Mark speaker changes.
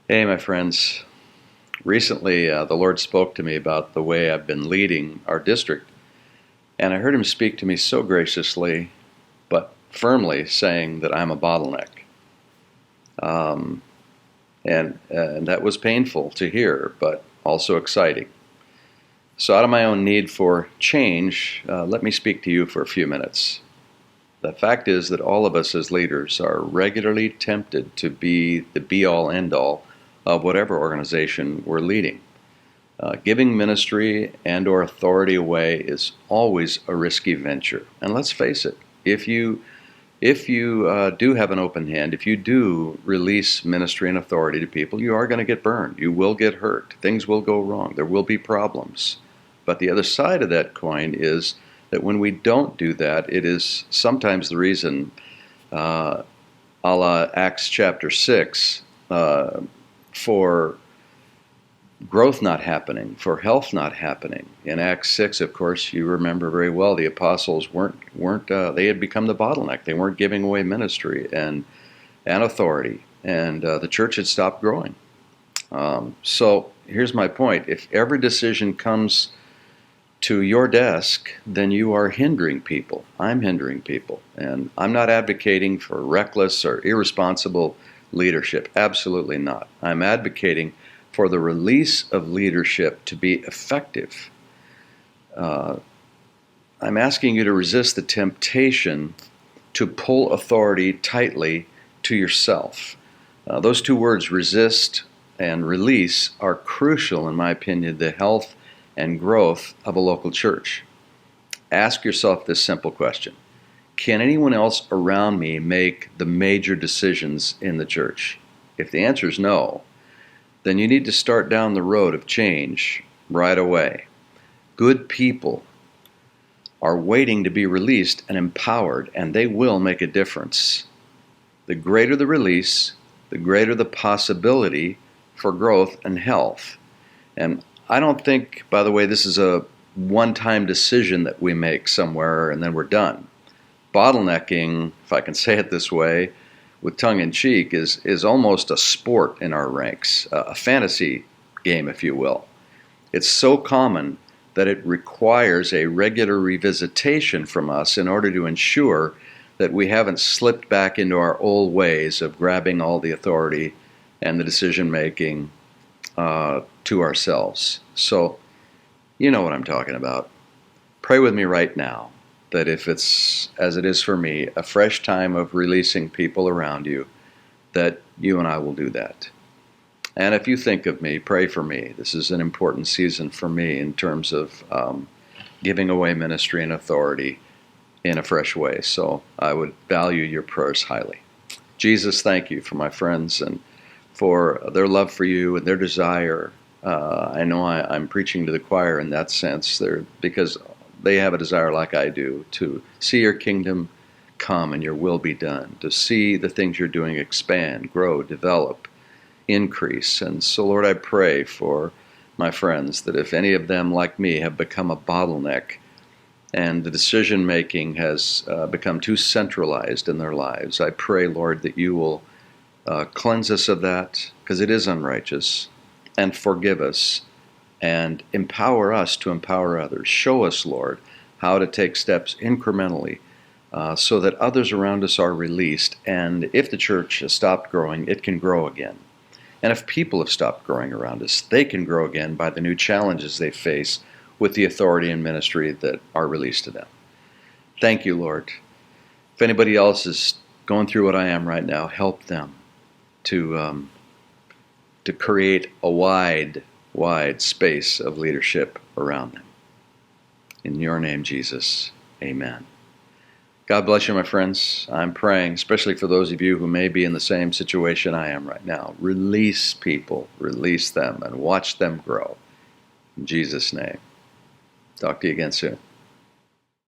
Speaker 1: Hey, my friends. Recently, the Lord spoke to me about the way I've been leading our district, and I heard Him speak to me so graciously, but firmly, saying that I'm a bottleneck. Um, and that was painful to hear, but also exciting. So, out of my own need for change, let me speak to you for a few minutes. The fact is that all of us as leaders are regularly tempted to be the be-all, end-all of whatever organization we're leading. Giving ministry and or authority away is always a risky venture. And let's face it, if you do have an open hand, if you do release ministry and authority to people, you are going to get burned. You will get hurt. Things will go wrong. There will be problems. But the other side of that coin is that when we don't do that, it is sometimes the reason, a la Acts chapter 6, for growth not happening, for health not happening. In Acts 6, of course, you remember very well, the apostles weren't they had become the bottleneck. They weren't giving away ministry and authority, and the church had stopped growing. So here's my point. If every decision comes to your desk, then you are hindering people. I'm hindering people. And I'm not advocating for reckless or irresponsible leadership. Absolutely not. I'm advocating for the release of leadership to be effective. I'm asking you to resist the temptation to pull authority tightly to yourself. Those two words, resist and release, are crucial, in my opinion, to the health and growth of a local church. Ask yourself this simple question: can anyone else around me make the major decisions in the church? If the answer is no, then you need to start down the road of change right away. Good people are waiting to be released and empowered, and they will make a difference. The greater the release, the greater the possibility for growth and health. And I don't think, by the way, this is a one-time decision that we make somewhere and then we're done. Bottlenecking, if I can say it this way, with tongue-in-cheek, is almost a sport in our ranks, a fantasy game, if you will. It's so common that it requires a regular revisitation from us in order to ensure that we haven't slipped back into our old ways of grabbing all the authority and the decision-making to ourselves. So, you know what I'm talking about. Pray with me right now that if it's, as it is for me, a fresh time of releasing people around you, that you and I will do that. And if you think of me, pray for me. This is an important season for me in terms of giving away ministry and authority in a fresh way. So I would value your prayers highly. Jesus, thank you for my friends and for their love for you and their desire. I know I'm preaching to the choir in that sense, because they have a desire like I do to see your kingdom come and your will be done, to see the things you're doing expand, grow, develop, increase. And so, Lord, I pray for my friends that if any of them, like me, have become a bottleneck and the decision making has become too centralized in their lives, I pray, Lord, that you will cleanse us of that, because it is unrighteous, and forgive us and empower us to empower others. Show us, Lord, how to take steps incrementally so that others around us are released. And if the church has stopped growing, it can grow again. And if people have stopped growing around us, they can grow again by the new challenges they face with the authority and ministry that are released to them. Thank you, Lord. If anybody else is going through what I am right now, help them to create a wide space of leadership around them. In your name, Jesus, amen. God bless you, my friends. I'm praying, especially for those of you who may be in the same situation I am right now. Release people, release them, and watch them grow. In Jesus' name. Talk to you again soon.